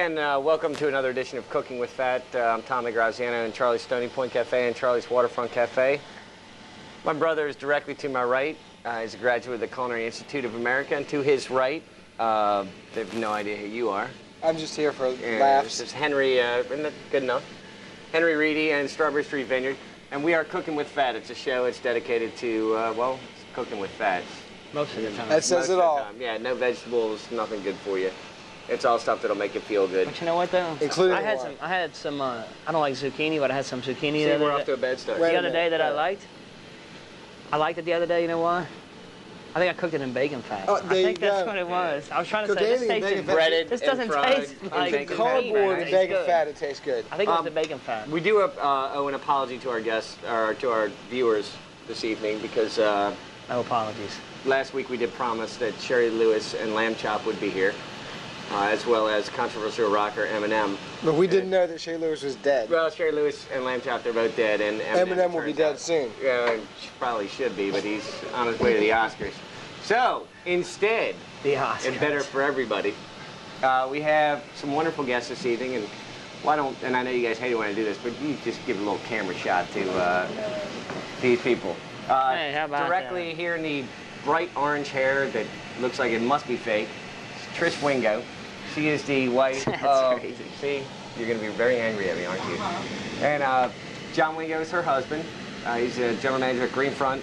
again, welcome to another edition of Cooking with Fat. I'm Tommy Graziano in Charlie's Stony Point Cafe and Charlie's Waterfront Cafe. My brother is directly to my right. He's a graduate of the Culinary Institute of America, and to his right, they have no idea who you are. I'm just here for laughs. This is Henry, isn't that good enough? Henry Reedy and Strawberry Street Vineyard. And we are Cooking with Fat. It's a show that's dedicated to, well, it's cooking with fat. Most of the time. That says it all. Yeah, no vegetables, nothing good for you. It's all stuff that'll make you feel good. But you know what though? Including I had some. I don't like zucchini, but I had some zucchini the we're other off to a bad start. the other day that I liked. I liked it the other day. You know why? I think I cooked it in bacon fat. Oh, I think that's what it was. I was trying to say this tastes breaded. This doesn't taste like cardboard and bacon fat. It tastes good. I think it was the bacon fat. We do owe an apology to our guests, or to our viewers this evening, because No apologies. last week we did promise that Sherry Lewis and Lamb Chop would be here, as well as controversial rocker Eminem. But we didn't know that Shea Lewis was dead. Well, Sherry Lewis and Lamb Chop, they're both dead, and Eminem will be dead soon. Yeah, probably should be, but he's on his way to the Oscars. So, instead, The Oscars. and better for everybody, we have some wonderful guests this evening, and why don't, and I know you guys hate it when I do this, but you just give a little camera shot to these people. Hey, how about directly that? here in the bright orange hair that looks like it must be fake, Trish Wingo. She is the wife of, crazy. see, you're going to be very angry at me, aren't you? And John Wingo is her husband. He's a general manager at Greenfront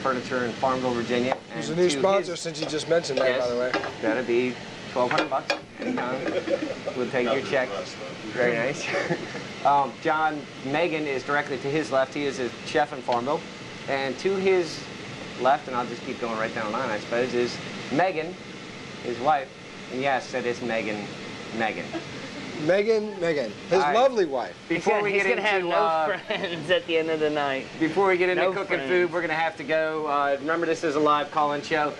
Furniture in Farmville, Virginia. He's a And new to sponsor his- since you just mentioned that, by the way. That'd be $1,200 anytime. We'll take your check. Very nice. John Megan is directly to his left. He is a chef in Farmville. And to his left, and I'll just keep going right down the line, I suppose, is Megan, his wife. And yes, that is Megan. Megan, his lovely wife. Before we He's get gonna have into no friends at the end of the night. before we get into No cooking friends. food, we're gonna have to go. Remember, this is a live call-in show.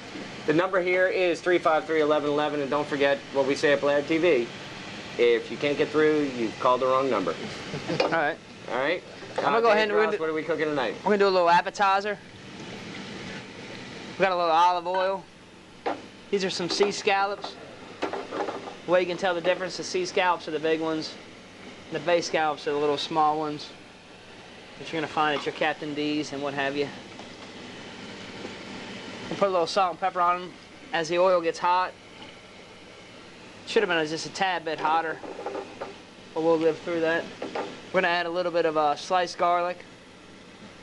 The number here is 353-1111, and don't forget what we say at Blab TV. If you can't get through, you've called the wrong number. All right. All right. I'm gonna go ahead and Ross, what are we cooking tonight? We're gonna do a little appetizer. We got a little olive oil. These are some sea scallops. The way you can tell the difference, the sea scallops are the big ones. The bay scallops are the little small ones that you're gonna find at your Captain D's and what have you. We'll put a little salt and pepper on them as the oil gets hot. Should have been just a tad bit hotter, but we'll live through that. We're gonna add a little bit of sliced garlic.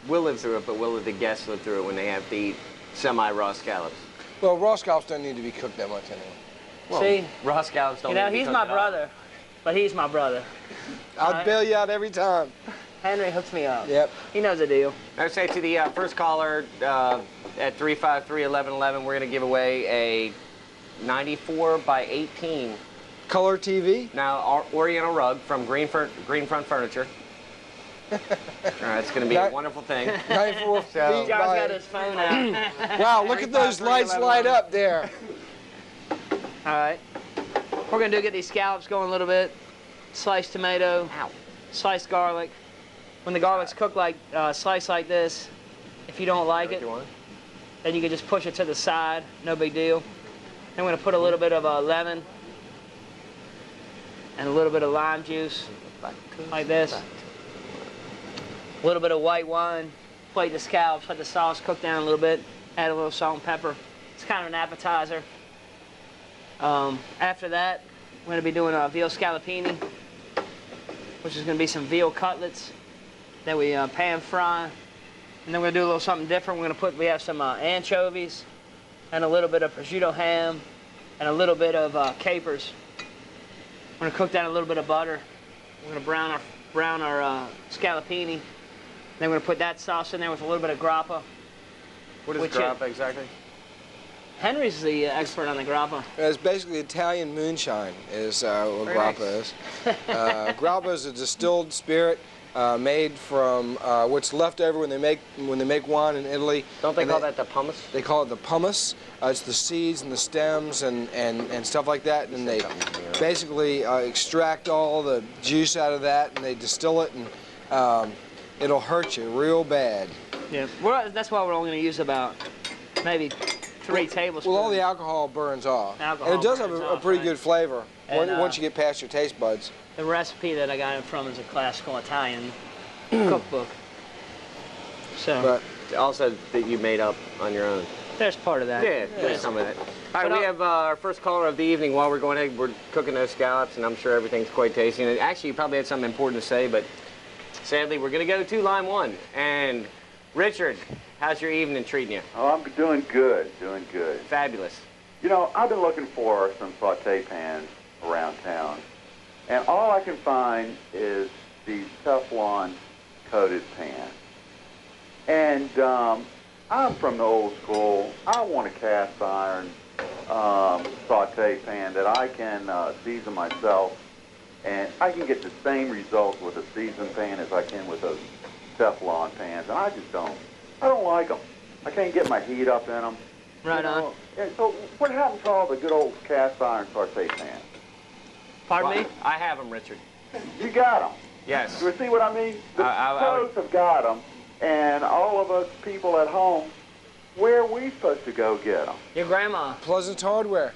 We'll live through it, but will the guests live through it when they have to eat semi-raw scallops? Well, raw scallops don't need to be cooked that much anyway. Well, See? raw scallops don't You know, need to be he's cooked my at all. brother, but he's my brother. I'll bail you out every time. Henry hooks me up. Yep. He knows the deal. I would say to the first caller at 353-1111, we're going to give away a 94 by 18 Color TV. now Oriental rug from Greenfront Furniture. All right, it's going to be a wonderful thing. 94 feet John's got by... his phone out. Wow, look at those lights light up there. All right. We're going to get these scallops going a little bit. Sliced tomato. Sliced garlic. When the garlic's cooked like, sliced like this, if you don't like it, then you can just push it to the side. No big deal. Then we're going to put a little bit of lemon and a little bit of lime juice, like this. A little bit of white wine. Plate the scallops, let the sauce cook down a little bit. Add a little salt and pepper. It's kind of an appetizer. After that, we're going to be doing a veal scallopini, which is going to be some veal cutlets that we pan fry. And then we're going to do a little something different. We have some anchovies and a little bit of prosciutto ham and a little bit of capers. We're going to cook down a little bit of butter. We're going to brown our scallopini. Then we're going to put that sauce in there with a little bit of grappa. What is grappa exactly? Henry's the expert on the grappa. It's basically Italian moonshine is what Very grappa nice. is. Grappa is a distilled spirit made from what's left over when they make wine in Italy. Don't they call that the pumice? They call it the pumice. It's the seeds and the stems and stuff like that, and they basically extract all the juice out of that, and they distill it, and it'll hurt you real bad. Yeah, that's why we're only going to use about maybe 3 tablespoons. Well, all the alcohol burns off. Alcohol And it does have burns a off, pretty right. good flavor. And, Once you get past your taste buds. the recipe that I got it from is a classical Italian cookbook. So But Also that you made up on your own. there's part of that. Yeah, there's some of it. All right, But we have our first caller of the evening. While we're going ahead, we're cooking those scallops, and I'm sure everything's quite tasty. And actually, you probably had something important to say, but sadly, we're going to go to line one. And Richard, how's your evening treating you? Oh, I'm doing good, doing good. Fabulous. You know, I've been looking for some saute pans around town, and all I can find is these Teflon coated pans. And I'm from the old school. I want a cast iron saute pan that I can season myself, and I can get the same results with a seasoned pan as I can with those Teflon pans, and I just don't. I don't like them. I can't get my heat up in them. Right You know? on. And so what happened to all the good old cast iron saute pans? Pardon me? I have them, Richard. You got them. Yes. You see what I mean? The pros have got them, and all of us people at home, where are we supposed to go get them? Your grandma. Pleasant Hardware.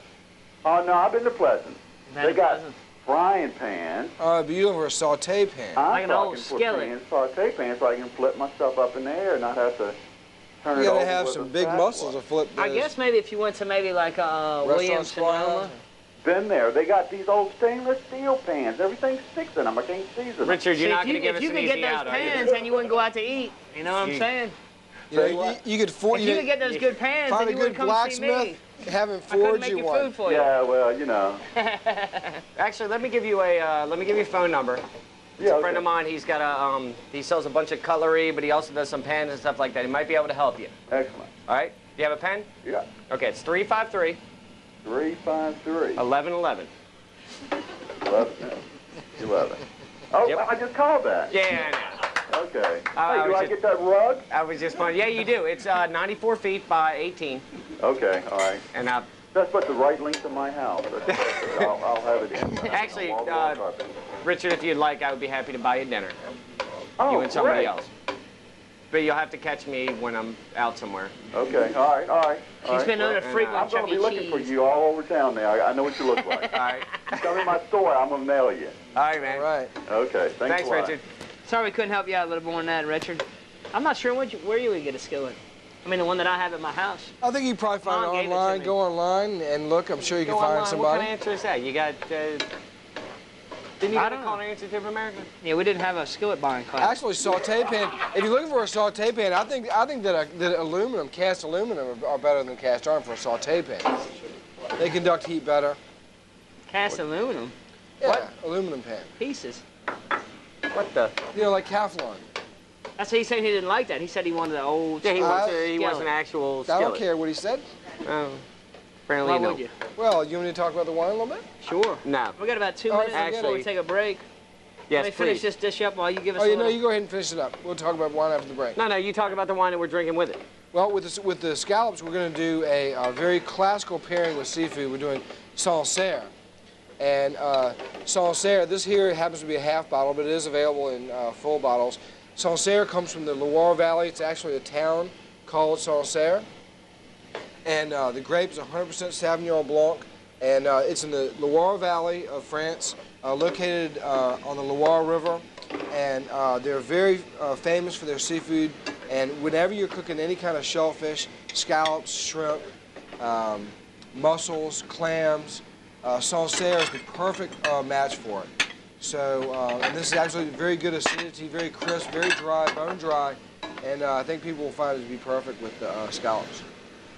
Oh, no, I've been to Pleasant. Been They to got Pleasant. frying pans. But you look for a saute pan. I'm Like an old talking for skillet. pans, saute pans, so I can flip my stuff up in the air and not have to turn You it over gotta have with some a big spatula. muscles to flip those. I guess maybe if you went to maybe like Williams Sonoma. Been there. They got these old stainless steel pans. Everything sticks in them. I can't season them. Richard, you're See, not going to give if us you an could easy get out, those are you? pans, then you wouldn't go out to eat. You know what I'm You- saying? You know, Say what? you could If you could get those good pans, find then a you good wouldn't come see blacksmith, me. have him I couldn't forge make you your one. food for you. Yeah, well, you know. Actually, let me give you a phone number. It's Yeah, a friend okay. of mine. He's got he sells a bunch of cutlery, but he also does some pans and stuff like that. He might be able to help you. Excellent. All right? Do you have a pen? Yeah. Okay, it's 353 353 1111. 11. Oh, Yep. I just called that. Yeah, I know. Okay. I Hey, do was I just- get that rug? I was just fun. Yeah, you do. It's 94 feet by 18, Okay, all right. and That's about the right length of my house. I'll have it in. Actually, Wall-to-wall carpet. Richard, if you'd like, I would be happy to buy you dinner. Oh, You and somebody great. else. But you'll have to catch me when I'm out somewhere. Okay, all right, all right. all He's right. been known to and, frequent I'm going Chuck to be E. looking for Cheese. you all over town now. I know what you look like. All right. Come in my store. I'm going to mail you. All right, man. All right. Okay, thanks Thanks, a lot. Richard. Sorry we couldn't help you out a little more than that, Richard. I'm not sure where you would get a skillet. I mean, the one that I have at my house. I think you can probably find Mom it gave it to online. me. Go online and look. I'm sure you can Go find online. What somebody. kind of answer is that? You got, didn't you I get a don't call know. to answer to America? Yeah, we didn't have a skillet buying class. Actually, saute pan. If you're looking for a saute pan, I think that aluminum, cast aluminum, are better than cast iron for a saute pan. They conduct heat better. Cast aluminum Yeah, What? aluminum pan. pieces. What the? You know, like Teflon. That's what he said. He didn't like that. He said he wanted the old. Yeah, he wants skillet. an actual I skillet. don't care what he said. Oh, apparently Why no. would you? Well, you want me to talk about the wine a little bit? Sure. No. We got about 2 All right, minutes before actually- we take a break. Yes, Let me finish please. this dish up while you give us Oh, a you know, little. you go ahead and finish it up. We'll talk about wine after the break. No, you talk about the wine that we're drinking with it. Well, with the scallops, we're going to do a very classical pairing with seafood. We're doing Sancerre. And Sancerre, this here happens to be a half bottle, but it is available in full bottles. Sancerre comes from the Loire Valley. It's actually a town called Sancerre. And the grape is 100% Sauvignon Blanc. And it's in the Loire Valley of France, located on the Loire River. And they're very famous for their seafood. And whenever you're cooking any kind of shellfish, scallops, shrimp, mussels, clams, Sancerre is the perfect match for it. So, and this is actually very good acidity, very crisp, very dry, bone dry. And I think people will find it to be perfect with the scallops.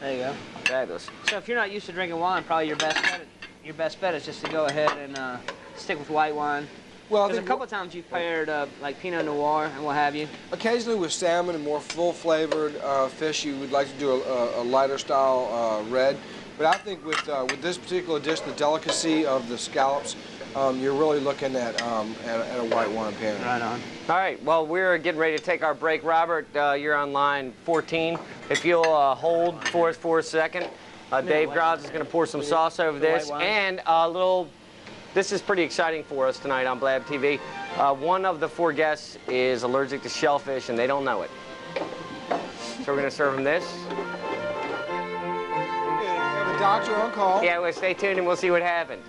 There you go. Fabulous. So if you're not used to drinking wine, probably your best bet is just to go ahead and stick with white wine. Well, I There's a think couple of times you've paired like Pinot Noir and what have you. occasionally with salmon and more full-flavored fish, you would like to do a lighter style red. But I think with this particular dish, the delicacy of the scallops, you're really looking at a white wine pairing. Right on. All right, well, we're getting ready to take our break. Robert, you're on line 14. If you'll hold for us for a second. Dave Graz is going to pour some sauce over this. white wine. And a little, this is pretty exciting for us tonight on Blab TV. One of the 4 guests is allergic to shellfish, and they don't know it. So we're going to serve them this. We have a doctor on call. Yeah, well, stay tuned and we'll see what happens.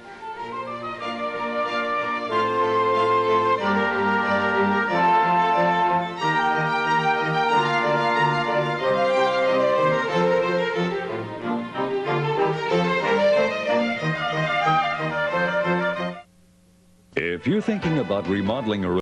If you're thinking about remodeling a